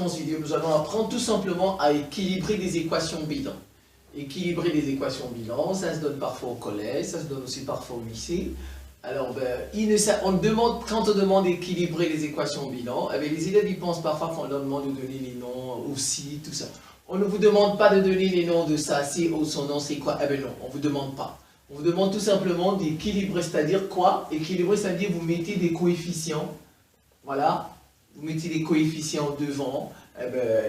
dans cette vidéo, nous allons apprendre tout simplement à équilibrer des équations bilan. Équilibrer des équations bilan, ça se donne parfois au collège, ça se donne aussi parfois au lycée. Alors, quand on demande d'équilibrer les équations bilan, les élèves ils pensent parfois qu'on leur demande de donner les noms aussi, tout ça. On ne vous demande pas de donner les noms de ça, c'est son nom, c'est quoi? Non, on ne vous demande pas. On vous demande tout simplement d'équilibrer, c'est-à-dire quoi? Équilibrer, c'est-à-dire vous mettez des coefficients, voilà, vous mettez des coefficients devant,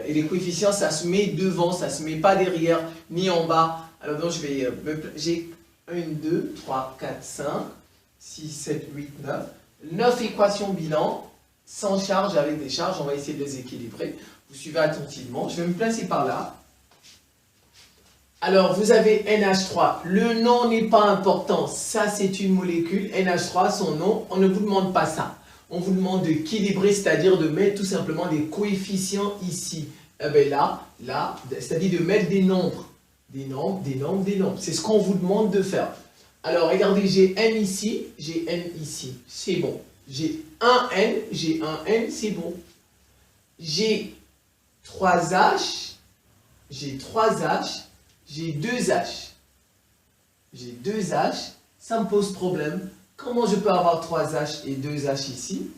et les coefficients, ça se met devant, ça ne se met pas derrière, ni en bas. Alors donc, j'ai 1, 2, 3, 4, 5, 6, 7, 8, 9. 9 équations bilan, sans charge, avec des charges, on va essayer de les équilibrer. Vous suivez attentivement, je vais me placer par là. Alors, vous avez NH3, le nom n'est pas important, ça c'est une molécule, NH3, son nom, on ne vous demande pas ça. On vous demande d'équilibrer, c'est-à-dire de mettre tout simplement des coefficients ici. Là, c'est-à-dire de mettre des nombres. Des nombres. C'est ce qu'on vous demande de faire. Alors, regardez, j'ai N ici, c'est bon. J'ai un N, c'est bon. J'ai 3H, j'ai 2H. J'ai 2H, ça me pose problème. Comment je peux avoir 3H et 2H ici?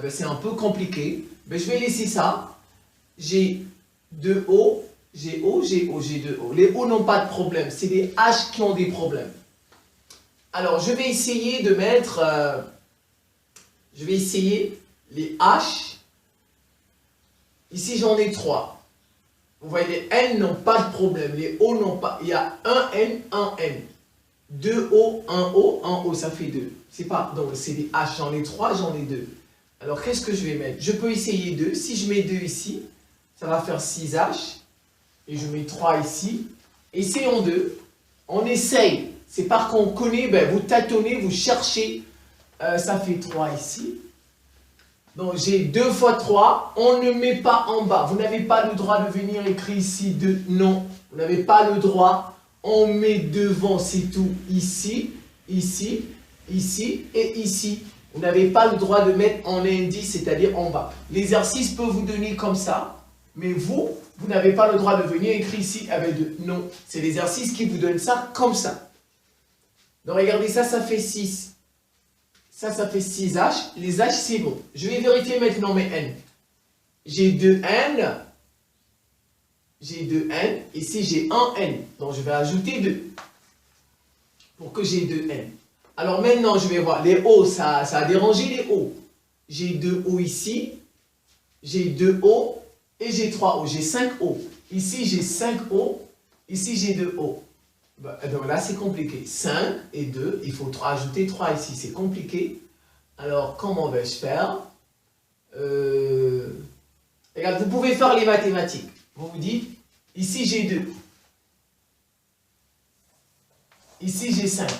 C'est un peu compliqué. Je vais laisser ça. J'ai 2O, j'ai O, j'ai deux O. Les O n'ont pas de problème. C'est les H qui ont des problèmes. Alors, je vais essayer de mettre... les H. Ici, j'en ai 3. Vous voyez, les N n'ont pas de problème. Les O n'ont pas... Il y a un N, un N. 2 O, 1 O, 1 O, ça fait 2. C'est pas, donc c'est des H, j'en ai 3, j'en ai 2. Alors qu'est-ce que je vais mettre? Je peux essayer 2. Si je mets 2 ici, ça va faire 6H. Et je mets 3 ici. Essayons 2. On essaye. C'est par qu'on connaît, vous tâtonnez, vous cherchez. Ça fait 3 ici. Donc j'ai 2 fois 3. On ne met pas en bas. Vous n'avez pas le droit de venir écrire ici 2. Non, vous n'avez pas le droit. On met devant, c'est tout, ici, ici, ici et ici. Vous n'avez pas le droit de mettre en indice, c'est-à-dire en bas. L'exercice peut vous donner comme ça, mais vous n'avez pas le droit de venir écrire ici avec 2. Non, c'est l'exercice qui vous donne ça comme ça. Donc regardez ça, ça fait 6. Ça fait 6H. Les H, c'est bon. Je vais vérifier maintenant mes N. J'ai 2N. J'ai 2N, ici j'ai 1 N, donc je vais ajouter 2 pour que j'ai 2 N. Alors maintenant je vais voir, les O, ça a dérangé les O. J'ai 2 O ici, j'ai 2 O et j'ai 3 O, j'ai 5 O. Ici j'ai 5 O, ici j'ai 2 O. Donc là c'est compliqué, 5 et 2, il faut ajouter 3 ici, c'est compliqué. Alors comment vais-je faire? Regarde, vous pouvez faire les mathématiques. Vous vous dites, ici j'ai 2. Ici j'ai 5.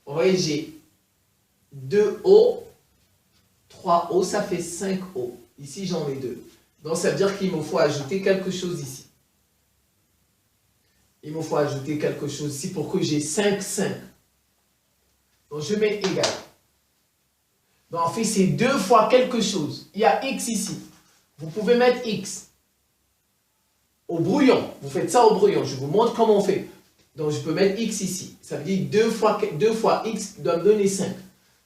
Vous voyez, j'ai 2 O, 3 O, ça fait 5 O. Ici j'en ai 2. Donc ça veut dire qu'il me faut ajouter quelque chose ici. Il me faut ajouter quelque chose ici pour que j'ai 5, 5. Donc je mets égal. Donc en fait c'est 2 fois quelque chose. Il y a X ici. Vous pouvez mettre X. Au brouillon, vous faites ça au brouillon, je vous montre comment on fait. Donc je peux mettre X ici, ça veut dire 2 fois X doit me donner 5.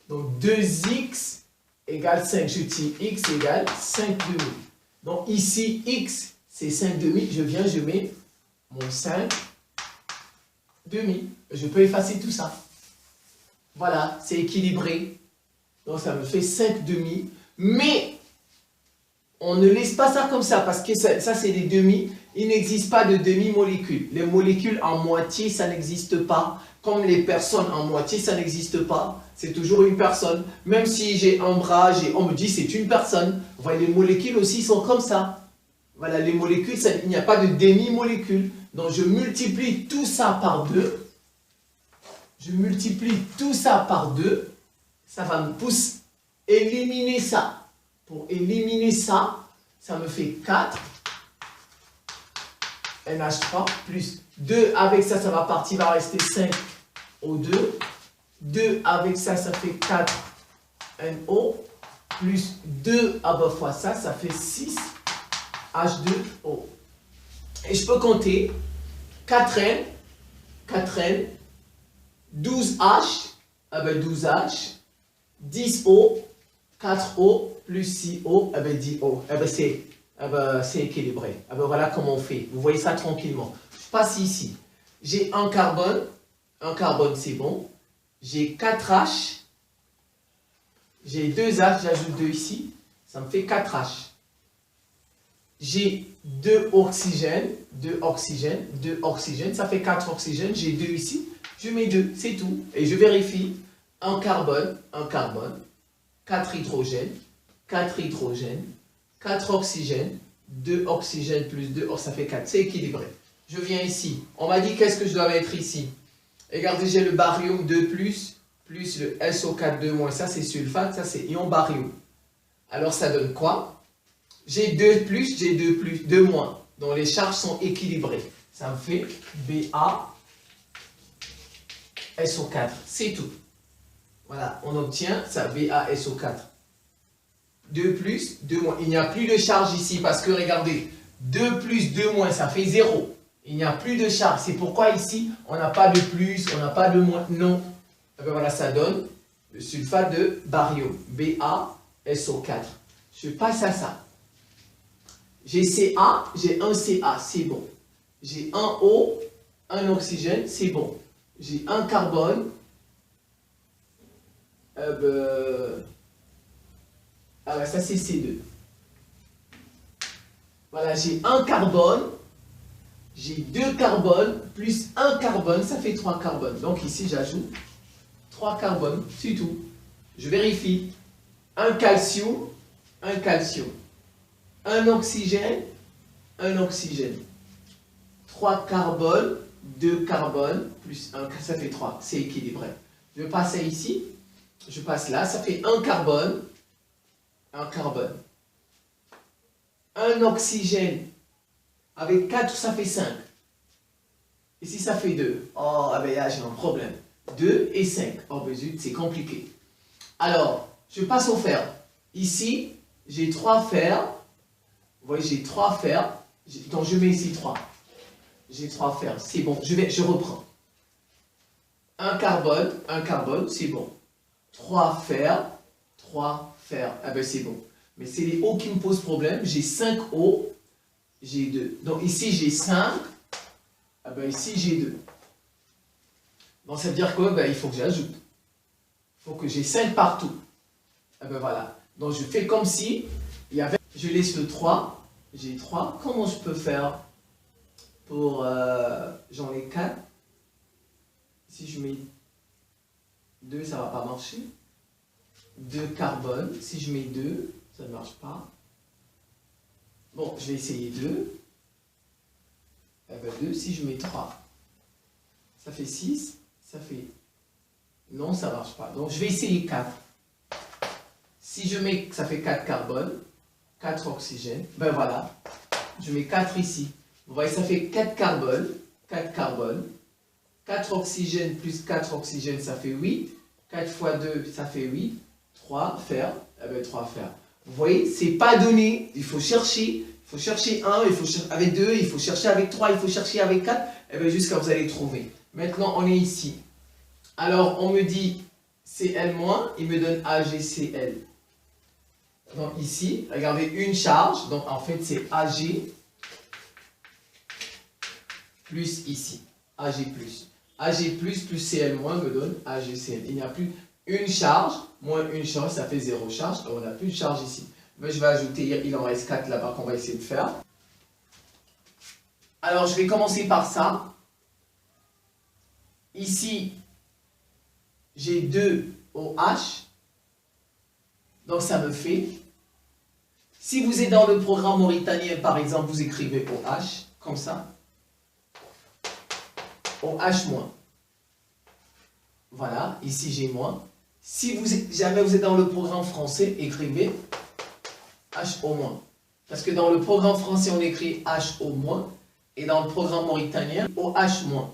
Donc 2X égale 5, je tire X égale 5 demi. Donc ici X c'est 5 demi, je mets mon 5 demi. Je peux effacer tout ça. Voilà, c'est équilibré. Donc ça me fait 5 demi, mais on ne laisse pas ça comme ça, parce que ça c'est des demi. Il n'existe pas de demi-molécules. Les molécules en moitié, ça n'existe pas. Comme les personnes en moitié, ça n'existe pas. C'est toujours une personne. Même si j'ai un bras, on me dit c'est une personne. Vous voyez, les molécules aussi sont comme ça. Voilà, les molécules, il n'y a pas de demi-molécules. Donc je multiplie tout ça par 2. Je multiplie tout ça par 2. Ça va me pousser éliminer ça. Pour éliminer ça, ça me fait 4 NH3 plus 2 avec ça, ça va partir, va rester 5 O2. 2 avec ça, ça fait 4 NO plus 2 fois ça, ça fait 6 H2O. Et je peux compter 4N, 4N, 12H, 12H, 10O, 4O, plus 6O, 10O. C'est équilibré. Voilà comment on fait. Vous voyez ça tranquillement. Je passe ici. J'ai un carbone c'est bon. J'ai 4H, j'ai 2H, j'ajoute 2 ici, ça me fait 4H. J'ai 2 oxygènes, ça fait 4 oxygènes, j'ai 2 ici, je mets 2, c'est tout. Et je vérifie, un carbone, 4 hydrogènes, 4 oxygènes, 2 oxygènes plus 2, ça fait 4, c'est équilibré. Je viens ici, on m'a dit qu'est-ce que je dois mettre ici. Regardez, j'ai le barium 2+, plus le SO4 2-, ça c'est sulfate, ça c'est ion barium. Alors ça donne quoi? J'ai 2+, j'ai 2+, 2-. Donc les charges sont équilibrées. Ça me fait Ba SO4, c'est tout. Voilà, on obtient ça, Ba SO4. 2+, 2-. Il n'y a plus de charge ici parce que regardez, 2+, 2-, ça fait 0. Il n'y a plus de charge. C'est pourquoi ici, on n'a pas de plus, on n'a pas de moins. Non. Et bien voilà, ça donne le sulfate de barium. BaSO4. Je passe à ça. J'ai Ca, j'ai un Ca, c'est bon. J'ai un O, un oxygène, c'est bon. J'ai un carbone. Ça c'est C2. Voilà, j'ai un carbone. J'ai 2 carbones plus 1 carbone, ça fait 3 carbones. Donc ici, j'ajoute 3 carbones, c'est tout. Je vérifie. Un calcium, un oxygène, 3 carbones, 2 carbones, plus 1, ça fait 3. C'est équilibré. Je passe ici, je passe là, ça fait 1 carbone, un oxygène. Avec 4, ça fait 5. Ici, ça fait 2. Oh, là, j'ai un problème. 2 et 5. Oh, ben zut, c'est compliqué. Alors, je passe au fer. Ici, j'ai 3 fers. Vous voyez, j'ai 3 fers. Donc, je mets ici 3. J'ai 3 fers. C'est bon, je reprends. Un carbone, c'est bon. 3 fers. C'est bon. Mais c'est les O qui me posent problème. J'ai 5 O. J'ai 2. Donc ici j'ai 5. Ici j'ai 2. Donc ça veut dire que il faut que j'ajoute. Il faut que j'ai 5 partout. Voilà. Donc je fais comme si il y avait. Je laisse le 3. J'ai 3. Comment je peux faire pour. J'en ai 4. Si je mets 2, ça ne va pas marcher. 2 carbone. Si je mets 2, ça ne marche pas. Bon, je vais essayer 2. 2, si je mets 3, ça fait 6, ça fait... Non, ça ne marche pas. Donc, je vais essayer 4. Si je mets... Ça fait 4 carbone, 4 oxygènes. Voilà. Je mets 4 ici. Vous voyez, ça fait 4 carbone, 4 oxygènes plus 4 oxygènes, ça fait 8. 4 fois 2, ça fait 8. 3 fer. 3 fer. Vous voyez, c'est pas donné, il faut chercher 1, il faut chercher avec 2, il faut chercher avec 3, il faut chercher avec 4, jusqu'à vous allez trouver. Maintenant, on est ici. Alors, on me dit Cl-, il me donne AgCl. Donc ici, regardez, une charge, donc en fait c'est Ag plus ici, Ag+. Ag+, plus Cl- me donne AgCl. Il n'y a plus une charge, moins une charge, ça fait 0 charge. Donc on n'a plus de charge ici. Mais je vais ajouter, il en reste 4 là-bas qu'on va essayer de faire. Alors je vais commencer par ça. Ici, j'ai 2 OH. Donc ça me fait... Si vous êtes dans le programme mauritanien, par exemple, vous écrivez OH, comme ça. OH-. Voilà, ici j'ai moins. Si jamais vous êtes dans le programme français, écrivez HO-. Parce que dans le programme français, on écrit HO-, et dans le programme mauritanien, OH-.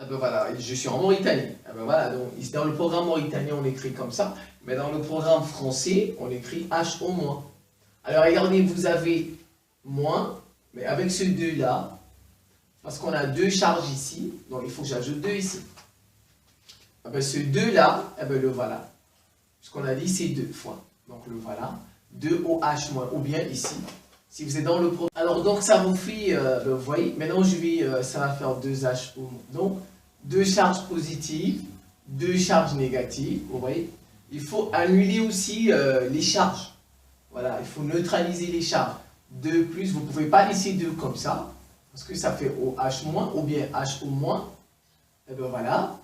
Ah ben voilà, je suis en Mauritanie. Ah ben voilà, donc dans le programme mauritanien, on écrit comme ça, mais dans le programme français, on écrit H au moins. Alors regardez, vous avez moins, mais avec ce 2 là, parce qu'on a 2 charges ici, donc il faut que j'ajoute 2 ici. Ah ben ce 2 là, eh ben le voilà. Ce qu'on a dit, c'est 2 fois. Donc le voilà. 2OH moins, ou bien ici. Si vous êtes dans le programme. Alors donc ça vous fait, vous voyez, maintenant ça va faire 2H au moins. Donc 2 charges positives, 2 charges négatives, vous voyez. Il faut annuler aussi les charges. Voilà, il faut neutraliser les charges. 2 plus, vous ne pouvez pas laisser 2 comme ça, parce que ça fait OH moins, ou bien H au moins. Et bien voilà,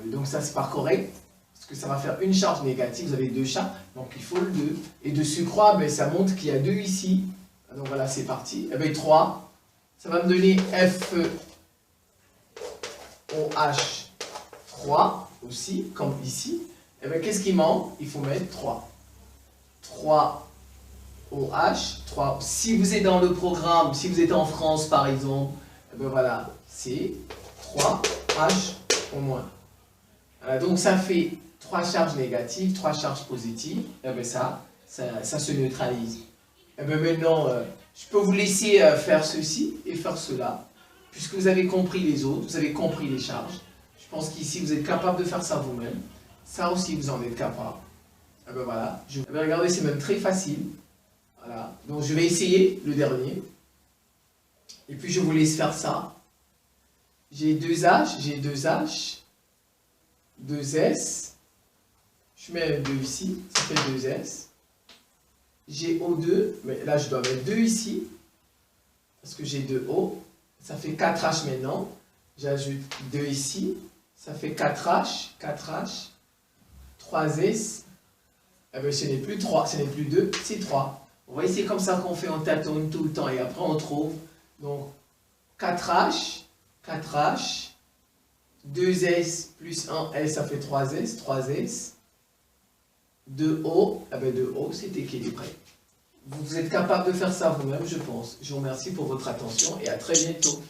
donc ça c'est pas correct, parce que ça va faire une charge négative, vous avez 2 charges, donc il faut le 2. Et de surcroît, ben, ça montre qu'il y a 2 ici. Donc voilà, c'est parti. Et bien 3, ça va me donner FeOH 3 aussi, comme ici. Et bien qu'est-ce qui manque? Il faut mettre 3. 3OH, 3. Si vous êtes dans le programme, si vous êtes en France par exemple, et bien voilà, c'est 3H au moins. Voilà, donc ça fait 3 charges négatives, 3 charges positives, et bien ça se neutralise. Et bien maintenant, je peux vous laisser faire ceci et faire cela, puisque vous avez compris les autres, vous avez compris les charges. Je pense qu'ici vous êtes capable de faire ça vous-même. Ça aussi vous en êtes capable. Et bien voilà, regardez, c'est même très facile. Voilà, donc je vais essayer le dernier. Et puis je vous laisse faire ça. J'ai 2H, 2S. Je mets un 2 ici, ça fait 2S. J'ai O2, mais là je dois mettre 2 ici, parce que j'ai 2O. Ça fait 4H maintenant. J'ajoute 2 ici, ça fait 4H, 3S. Eh bien, ce n'est plus 3, ce n'est plus 2, c'est 3. Vous voyez, c'est comme ça qu'on fait, on tâtonne tout le temps et après on trouve. Donc 4H, 2S plus 1S, ça fait 3S. 2O, eh bien 2O, c'est équilibré. Vous êtes capable de faire ça vous-même, je pense. Je vous remercie pour votre attention et à très bientôt.